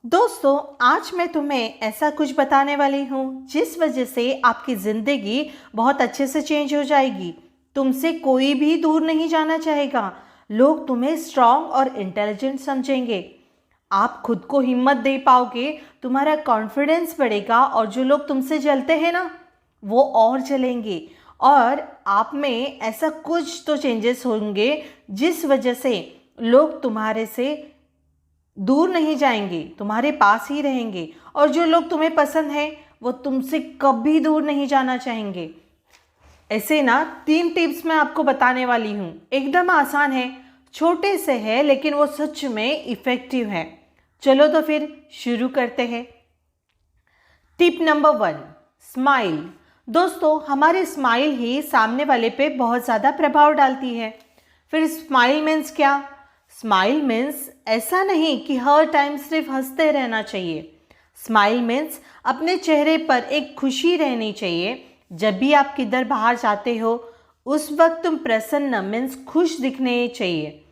दोस्तों, आज मैं तुम्हें ऐसा कुछ बताने वाली हूँ जिस वजह से आपकी ज़िंदगी बहुत अच्छे से चेंज हो जाएगी। तुमसे कोई भी दूर नहीं जाना चाहेगा। लोग तुम्हें स्ट्रांग और इंटेलिजेंट समझेंगे। आप खुद को हिम्मत दे पाओगे, तुम्हारा कॉन्फिडेंस बढ़ेगा और जो लोग तुमसे जलते हैं ना, वो और जलेंगे। और आप में ऐसा कुछ तो चेंजेस होंगे जिस वजह से लोग तुम्हारे से दूर नहीं जाएंगे, तुम्हारे पास ही रहेंगे। और जो लोग तुम्हें पसंद हैं वो तुमसे कभी दूर नहीं जाना चाहेंगे। ऐसे ना 3 टिप्स मैं आपको बताने वाली हूँ। एकदम आसान है, छोटे से है, लेकिन वो सच में इफ़ेक्टिव है। चलो तो फिर शुरू करते हैं। Tip number 1, smile. दोस्तों, हमारी स्माइल ही सामने वाले पे बहुत ज़्यादा प्रभाव डालती है। फिर स्माइल मीन्स क्या? स्माइल मीन्स ऐसा नहीं कि हर टाइम सिर्फ हंसते रहना चाहिए। स्माइल मीन्स अपने चेहरे पर एक खुशी रहनी चाहिए। जब भी आप किधर बाहर जाते हो उस वक्त तुम प्रसन्न मीन्स खुश दिखने चाहिए।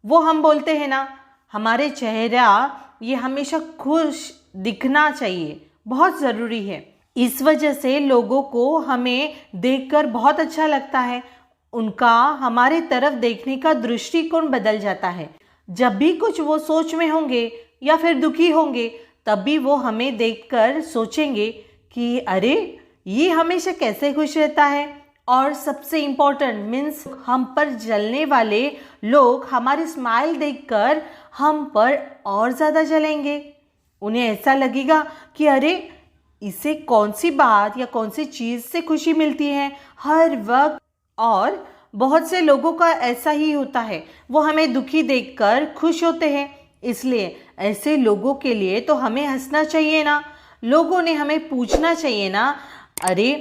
वो हम बोलते हैं ना, हमारे चेहरा ये हमेशा खुश दिखना चाहिए, बहुत ज़रूरी है। इस वजह से लोगों को हमें देखकर बहुत अच्छा लगता है। उनका हमारे तरफ देखने का दृष्टिकोण बदल जाता है। जब भी कुछ वो सोच में होंगे या फिर दुखी होंगे, तब भी वो हमें देखकर सोचेंगे कि अरे, ये हमेशा कैसे खुश रहता है। और सबसे इम्पोर्टेंट मीन्स हम पर जलने वाले लोग हमारी स्माइल देखकर हम पर और ज़्यादा जलेंगे। उन्हें ऐसा लगेगा कि अरे, इसे कौन सी बात या कौन सी चीज़ से खुशी मिलती है हर वक्त। और बहुत से लोगों का ऐसा ही होता है, वो हमें दुखी देखकर खुश होते हैं। इसलिए ऐसे लोगों के लिए तो हमें हंसना चाहिए ना। लोगों ने हमें पूछना चाहिए ना, अरे,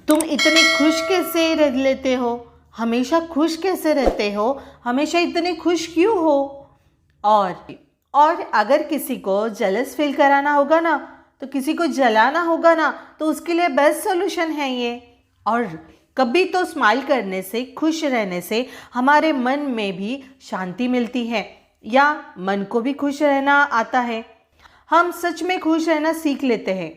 तुम इतने खुश कैसे रह लेते हो, हमेशा खुश कैसे रहते हो, हमेशा इतने खुश क्यों हो। और अगर किसी को जेलस फील कराना होगा ना, तो किसी को जलाना होगा ना, तो उसके लिए बेस्ट सोल्यूशन है ये। और कभी तो स्माइल करने से, खुश रहने से हमारे मन में भी शांति मिलती है, या मन को भी खुश रहना आता है। हम सच में खुश रहना सीख लेते हैं।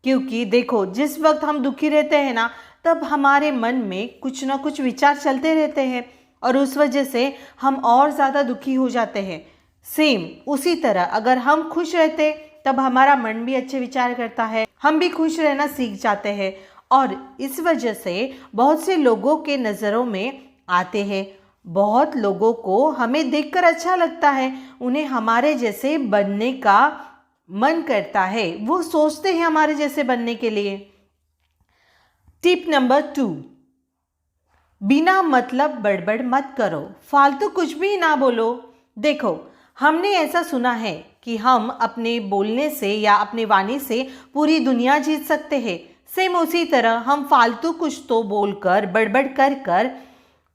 क्योंकि देखो, जिस वक्त हम दुखी रहते हैं ना, तब हमारे मन में कुछ ना कुछ विचार चलते रहते हैं और उस वजह से हम और ज़्यादा दुखी हो जाते हैं। सेम उसी तरह अगर हम खुश रहते, तब हमारा मन भी अच्छे विचार करता है, हम भी खुश रहना सीख जाते हैं। और इस वजह से बहुत से लोगों के नज़रों में आते हैं। बहुत लोगों को हमें देखकर अच्छा लगता है, उन्हें हमारे जैसे बनने का मन करता है, वो सोचते हैं हमारे जैसे बनने के लिए। टिप नंबर 2, बिना मतलब बड़बड़ मत करो, फालतू कुछ भी ना बोलो। देखो, हमने ऐसा सुना है कि हम अपने बोलने से या अपने वाणी से पूरी दुनिया जीत सकते हैं। सेम उसी तरह हम फालतू कुछ तो बोलकर, बड़बड़ कर कर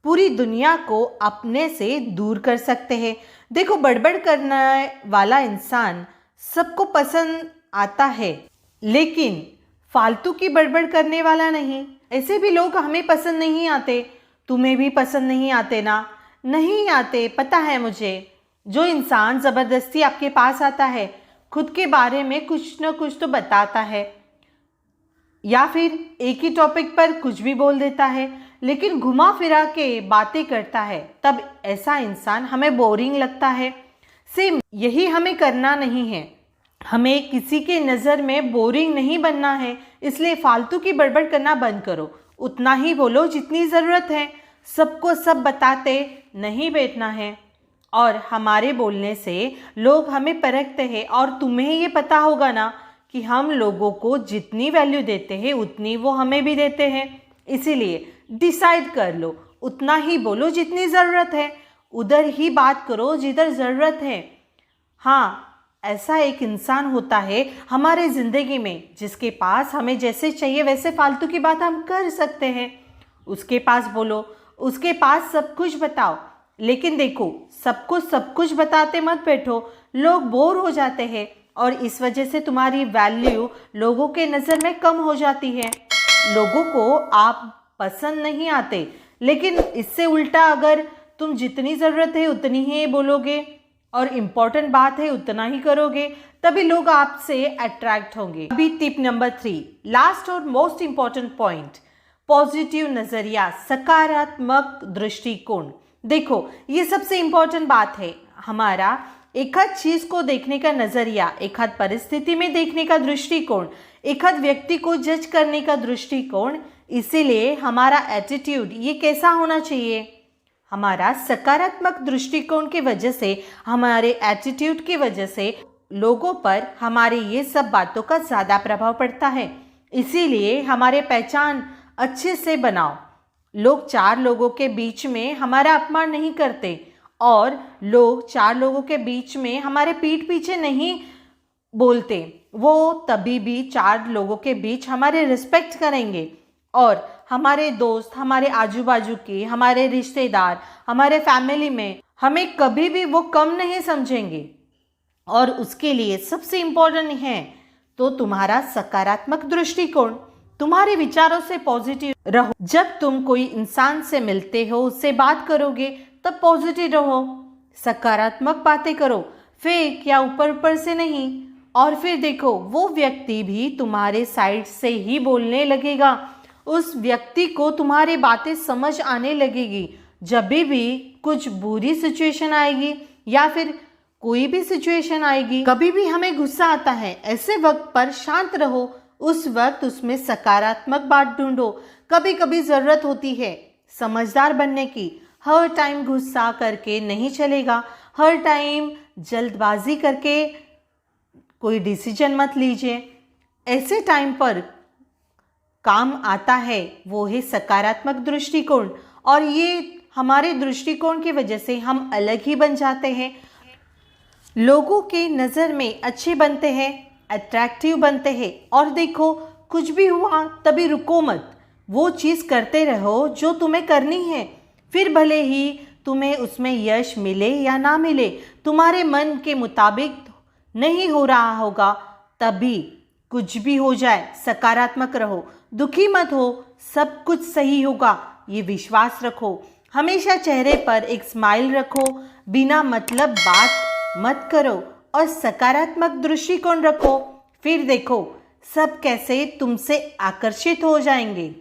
पूरी दुनिया को अपने से दूर कर सकते हैं। देखो, बड़बड़ करने वाला इंसान सबको पसंद आता है, लेकिन फालतू की बड़बड़ करने वाला नहीं। ऐसे भी लोग हमें पसंद नहीं आते, तुम्हें भी पसंद नहीं आते ना? नहीं आते, पता है मुझे। जो इंसान ज़बरदस्ती आपके पास आता है, खुद के बारे में कुछ न कुछ तो बताता है, या फिर एक ही टॉपिक पर कुछ भी बोल देता है, लेकिन घुमा फिरा के बातें करता है, तब ऐसा इंसान हमें बोरिंग लगता है। सेम यही हमें करना नहीं है। हमें किसी के नज़र में बोरिंग नहीं बनना है। इसलिए फालतू की बड़बड़ करना बंद करो। उतना ही बोलो जितनी ज़रूरत है। सबको सब बताते नहीं बैठना है। और हमारे बोलने से लोग हमें परखते हैं, और तुम्हें ये पता होगा ना कि हम लोगों को जितनी वैल्यू देते हैं उतनी वो हमें भी देते हैं। इसीलिए डिसाइड कर लो, उतना ही बोलो जितनी ज़रूरत है, उधर ही बात करो जिधर ज़रूरत है। हाँ, ऐसा एक इंसान होता है हमारे ज़िंदगी में जिसके पास हमें जैसे चाहिए वैसे फालतू की बात हम कर सकते हैं। उसके पास बोलो, उसके पास सब कुछ बताओ। लेकिन देखो, सबको सब कुछ बताते मत बैठो, लोग बोर हो जाते हैं और इस वजह से तुम्हारी वैल्यू लोगों के नज़र में कम हो जाती है। लोगों को आप पसंद नहीं आते, लेकिन इससे उल्टा अगर तुम जितनी ज़रूरत है उतनी ही बोलोगे और इम्पॉर्टेंट बात है उतना ही करोगे, तभी लोग आपसे अट्रैक्ट होंगे। अभी टिप नंबर 3, लास्ट और मोस्ट इम्पॉर्टेंट पॉइंट, पॉजिटिव नजरिया, सकारात्मक दृष्टिकोण। देखो ये सबसे इम्पॉर्टेंट बात है, हमारा एक आध चीज को देखने का नजरिया, एक आध परिस्थिति में देखने का दृष्टिकोण, एक आध व्यक्ति को जज करने का दृष्टिकोण। इसीलिए हमारा एटीट्यूड ये कैसा होना चाहिए, हमारा सकारात्मक दृष्टिकोण की वजह से, हमारे एटीट्यूड की वजह से लोगों पर हमारे ये सब बातों का ज़्यादा प्रभाव पड़ता है। इसीलिए हमारे पहचान अच्छे से बनाओ। लोग 4 लोगों के बीच में हमारा अपमान नहीं करते और लोग 4 लोगों के बीच में हमारे पीठ पीछे नहीं बोलते, वो तभी भी 4 लोगों के बीच हमारे रिस्पेक्ट करेंगे और हमारे दोस्त, हमारे आजू बाजू के, हमारे रिश्तेदार, हमारे फैमिली में हमें कभी भी वो कम नहीं समझेंगे। और उसके लिए सबसे इम्पोर्टेंट है तो तुम्हारा सकारात्मक दृष्टिकोण, तुम्हारे विचारों से पॉजिटिव रहो। जब तुम कोई इंसान से मिलते हो, उससे बात करोगे, तब पॉजिटिव रहो, सकारात्मक बातें करो, फेक या ऊपर ऊपर से नहीं। और फिर देखो वो व्यक्ति भी तुम्हारे साइड से ही बोलने लगेगा, उस व्यक्ति को तुम्हारी बातें समझ आने लगेगी। जब भी कुछ बुरी सिचुएशन आएगी या फिर कोई भी सिचुएशन आएगी, कभी भी हमें गुस्सा आता है, ऐसे वक्त पर शांत रहो, उस वक्त उसमें सकारात्मक बात ढूंढो। कभी कभी ज़रूरत होती है समझदार बनने की, हर टाइम गुस्सा करके नहीं चलेगा, हर टाइम जल्दबाजी करके कोई डिसीजन मत लीजिए। ऐसे टाइम पर काम आता है वो है सकारात्मक दृष्टिकोण, और ये हमारे दृष्टिकोण की वजह से हम अलग ही बन जाते हैं, लोगों के नज़र में अच्छे बनते हैं, अट्रैक्टिव बनते हैं। और देखो कुछ भी हुआ तभी रुको मत, वो चीज़ करते रहो जो तुम्हें करनी है, फिर भले ही तुम्हें उसमें यश मिले या ना मिले, तुम्हारे मन के मुताबिक नहीं हो रहा होगा, तभी कुछ भी हो जाए सकारात्मक रहो, दुखी मत हो, सब कुछ सही होगा, ये विश्वास रखो। हमेशा चेहरे पर एक स्माइल रखो, बिना मतलब बात मत करो और सकारात्मक दृष्टिकोण रखो। फिर देखो सब कैसे तुमसे आकर्षित हो जाएंगे।